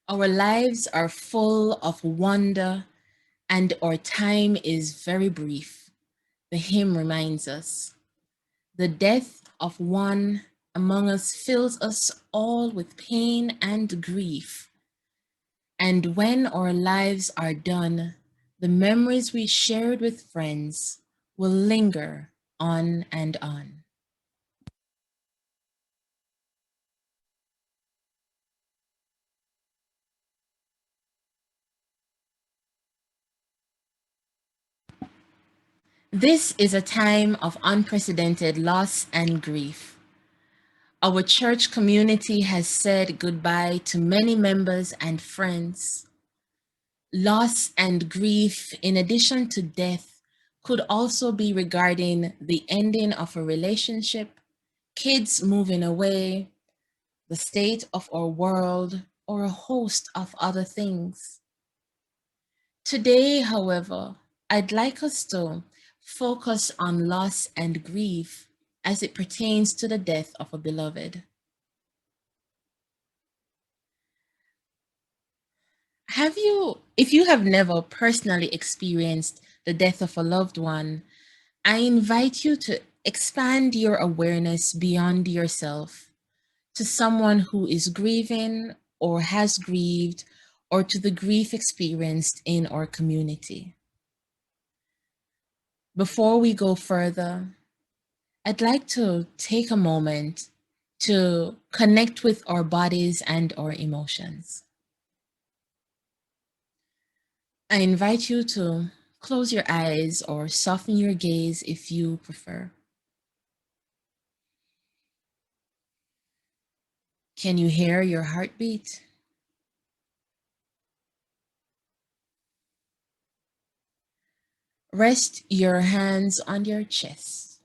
Our lives are full of wonder and our time is very brief. The hymn reminds us. The death of one among us fills us all with pain and grief. And when our lives are done, the memories we shared with friends will linger on and on. This is a time of unprecedented loss and grief. Our church community has said goodbye to many members and friends. Loss and grief, in addition to death, could also be regarding the ending of a relationship, kids moving away, the state of our world, or a host of other things. Today, however, I'd like us to focus on loss and grief as it pertains to the death of a beloved. If you have never personally experienced the death of a loved one, I invite you to expand your awareness beyond yourself to someone who is grieving or has grieved or to the grief experienced in our community. Before we go further, I'd like to take a moment to connect with our bodies and our emotions. I invite you to close your eyes or soften your gaze if you prefer. Can you hear your heartbeat? Rest your hands on your chest.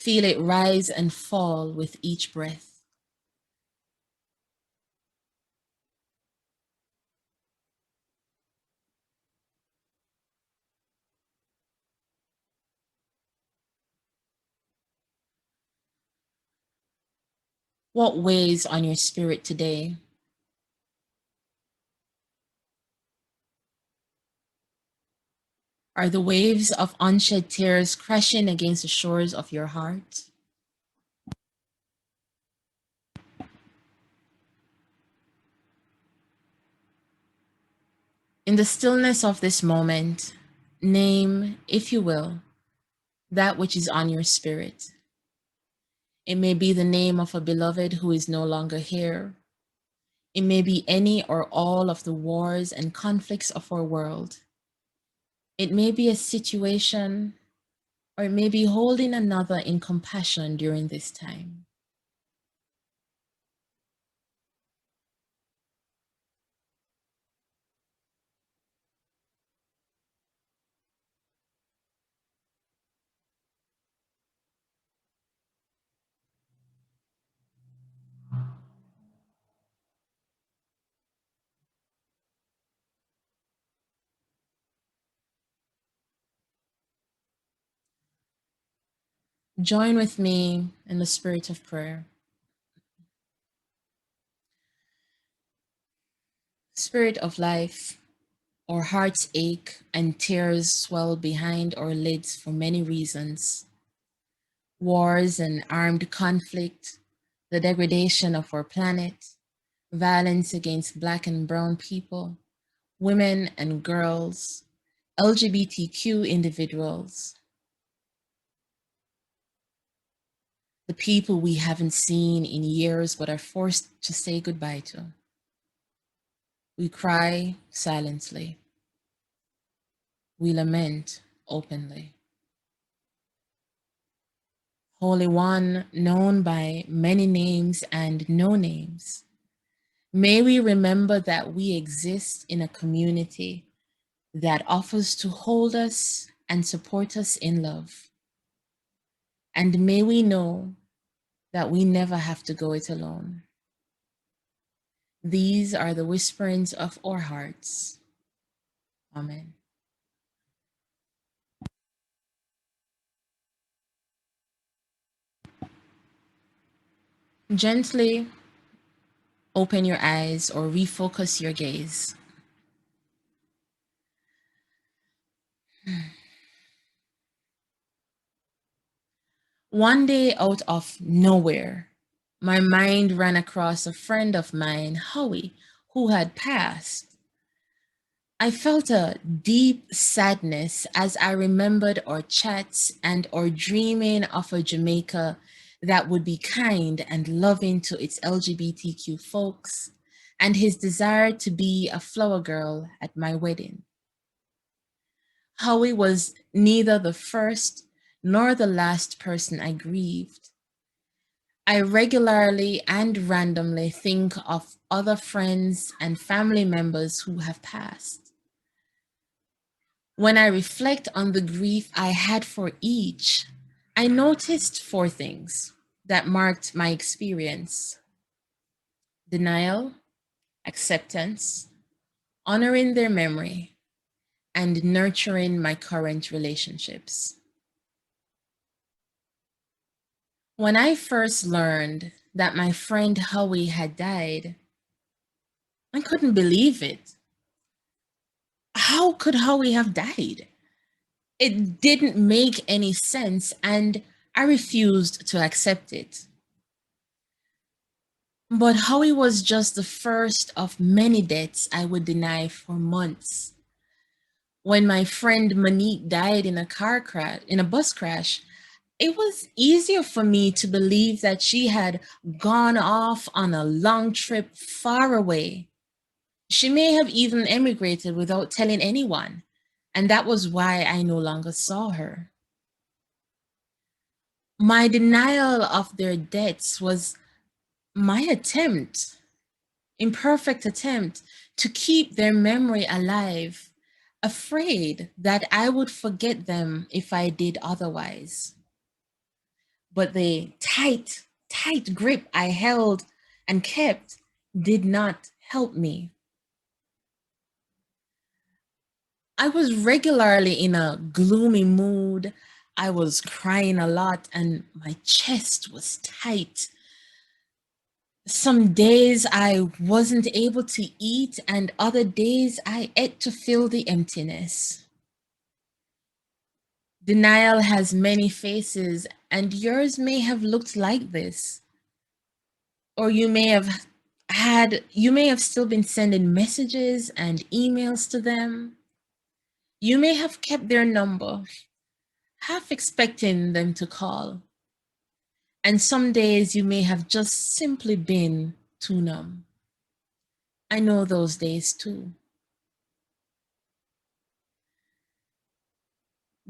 Feel it rise and fall with each breath. What weighs on your spirit today? Are the waves of unshed tears crashing against the shores of your heart? In the stillness of this moment, name, if you will, that which is on your spirit. It may be the name of a beloved who is no longer here. It may be any or all of the wars and conflicts of our world. It may be a situation, or it may be holding another in compassion during this time. Join with me in the spirit of prayer. Spirit of life, our hearts ache and tears swell behind our lids for many reasons. Wars and armed conflict, the degradation of our planet, violence against Black and Brown people, women and girls, LGBTQ individuals, the people we haven't seen in years but are forced to say goodbye to. We cry silently. We lament openly. Holy One, known by many names and no names, may we remember that we exist in a community that offers to hold us and support us in love. And may we know that we never have to go it alone. These are the whisperings of our hearts. Amen. Gently Open your eyes or refocus your gaze. One day, out of nowhere, my mind ran across a friend of mine, Howie, who had passed. I felt a deep sadness as I remembered our chats and our dreaming of a Jamaica that would be kind and loving to its LGBTQ folks, and his desire to be a flower girl at my wedding. Howie was neither the first nor the last person I grieved. I regularly and randomly think of other friends and family members who have passed. When I reflect on the grief I had for each, I noticed four things that marked my experience: denial, acceptance, honoring their memory, and nurturing my current relationships. When I first learned that my friend Howie had died, I couldn't believe it. How could Howie have died? It didn't make any sense, and I refused to accept it. But Howie was just the first of many deaths I would deny for months. When my friend Monique died in a bus crash, it was easier for me to believe that she had gone off on a long trip far away. She may have even emigrated without telling anyone, and that was why I no longer saw her. My denial of their deaths was my imperfect attempt to keep their memory alive, afraid that I would forget them if I did otherwise. But the tight grip I held and kept did not help me. I was regularly in a gloomy mood. I was crying a lot and my chest was tight. Some days I wasn't able to eat, and other days I ate to fill the emptiness. Denial has many faces, and yours may have looked like this. Or you may have still been sending messages and emails to them. You may have kept their number, half expecting them to call. And some days you may have just simply been too numb. I know those days too.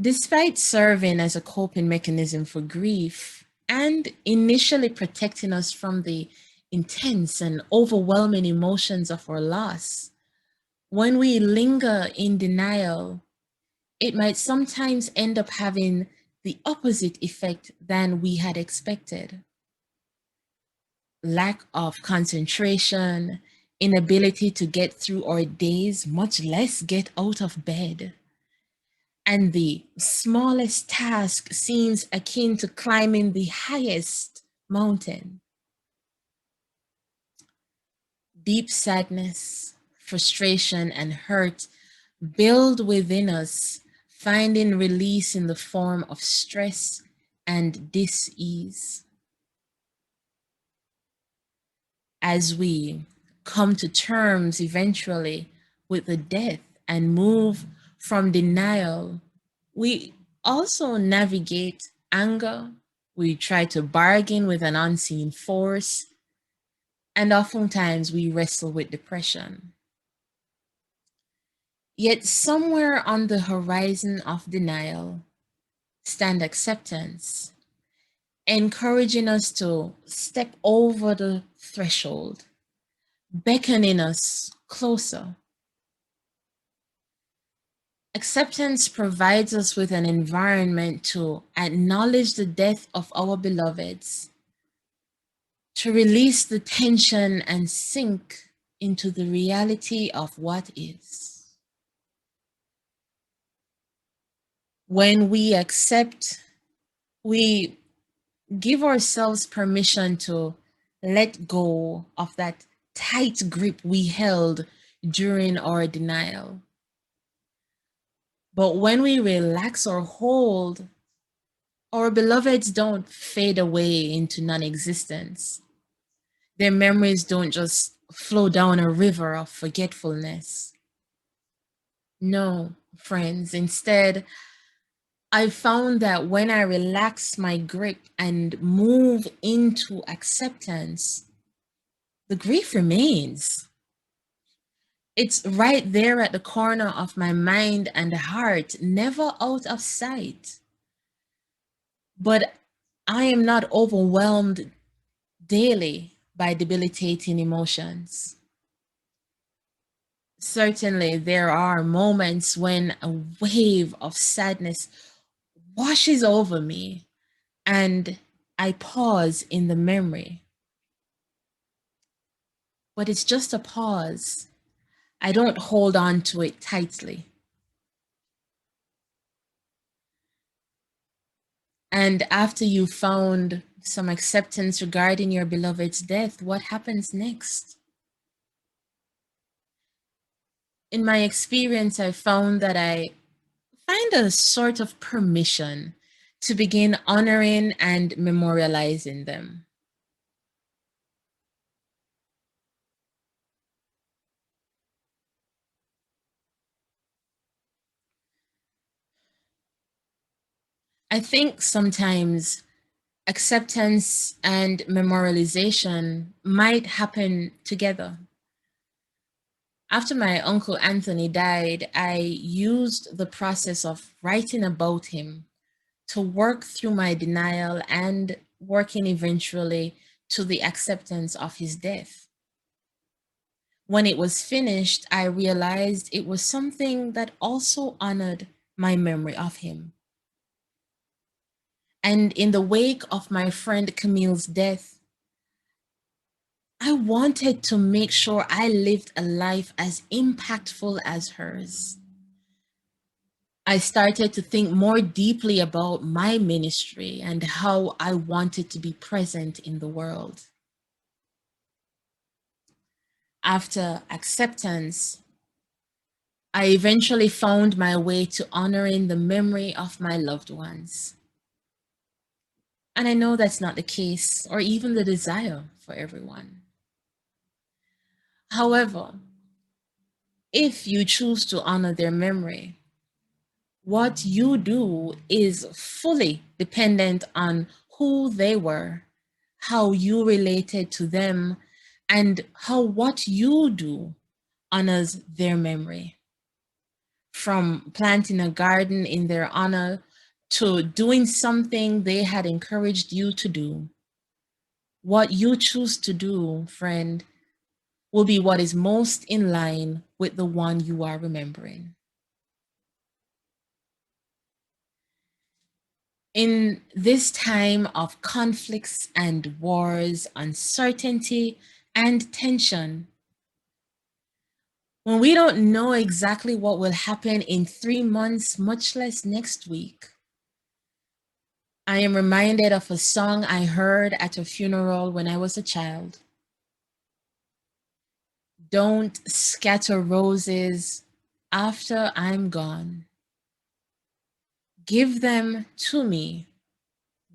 Despite serving as a coping mechanism for grief and initially protecting us from the intense and overwhelming emotions of our loss, when we linger in denial, it might sometimes end up having the opposite effect than we had expected. Lack of concentration, inability to get through our days, much less get out of bed. And the smallest task seems akin to climbing the highest mountain. Deep sadness, frustration, and hurt build within us, finding release in the form of stress and dis-ease. As we come to terms eventually with the death and move from denial, we also navigate anger. We try to bargain with an unseen force, and oftentimes we wrestle with depression. Yet, somewhere on the horizon of denial, stand acceptance, encouraging us to step over the threshold, beckoning us closer. Acceptance provides us with an environment to acknowledge the death of our beloveds, to release the tension and sink into the reality of what is. When we accept, we give ourselves permission to let go of that tight grip we held during our denial. But when we relax our hold, our beloveds don't fade away into non existence. Their memories don't just flow down a river of forgetfulness. No, friends. Instead, I found that when I relax my grip and move into acceptance, the grief remains. It's right there at the corner of my mind and heart, never out of sight. But I am not overwhelmed daily by debilitating emotions. Certainly, there are moments when a wave of sadness washes over me and I pause in the memory. But it's just a pause. I don't hold on to it tightly. And after you found some acceptance regarding your beloved's death, what happens next? In my experience, I found that I find a sort of permission to begin honoring and memorializing them. I think sometimes acceptance and memorialization might happen together. After my uncle Anthony died, I used the process of writing about him to work through my denial and working eventually to the acceptance of his death. When it was finished, I realized it was something that also honored my memory of him. And in the wake of my friend Camille's death, I wanted to make sure I lived a life as impactful as hers. I started to think more deeply about my ministry and how I wanted to be present in the world. After acceptance, I eventually found my way to honoring the memory of my loved ones. And I know that's not the case or even the desire for everyone. However, if you choose to honor their memory, what you do is fully dependent on who they were, how you related to them, and how what you do honors their memory. From planting a garden in their honor to doing something they had encouraged you to do. What you choose to do, friend, will be what is most in line with the one you are remembering. In this time of conflicts and wars, uncertainty and tension, when we don't know exactly what will happen in 3 months, much less next week, I am reminded of a song I heard at a funeral when I was a child. Don't scatter roses after I'm gone. Give them to me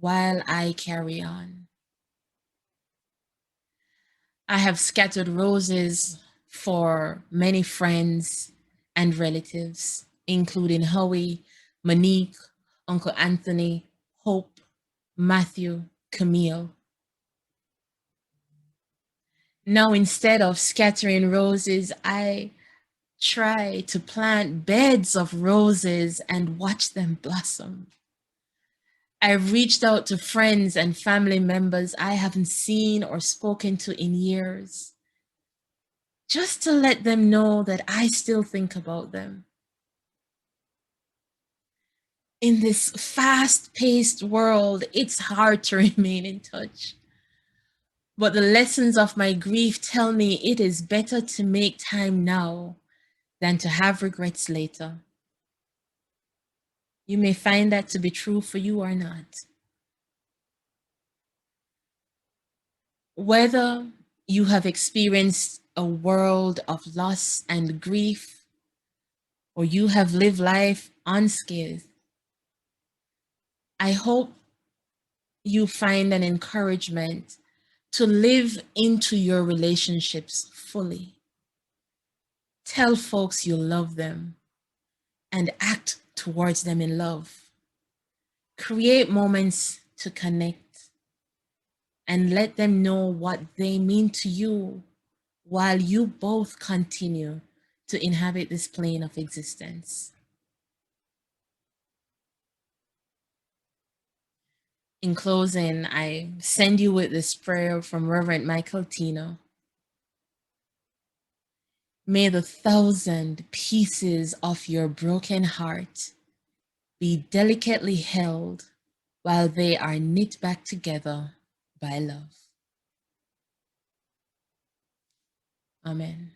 while I carry on. I have scattered roses for many friends and relatives, including Howie, Monique, Uncle Anthony, Hope, Matthew, Camille. Now, instead of scattering roses, I try to plant beds of roses and watch them blossom. I've reached out to friends and family members I haven't seen or spoken to in years, just to let them know that I still think about them. In this fast paced world, it's hard to remain in touch. But the lessons of my grief tell me it is better to make time now than to have regrets later. You may find that to be true for you or not. Whether you have experienced a world of loss and grief, or you have lived life unscathed, I hope you find an encouragement to live into your relationships fully. Tell folks you love them and act towards them in love. Create moments to connect and let them know what they mean to you while you both continue to inhabit this plane of existence. In closing, I send you with this prayer from Reverend Michael Tino. May the 1,000 pieces of your broken heart be delicately held while they are knit back together by love. Amen.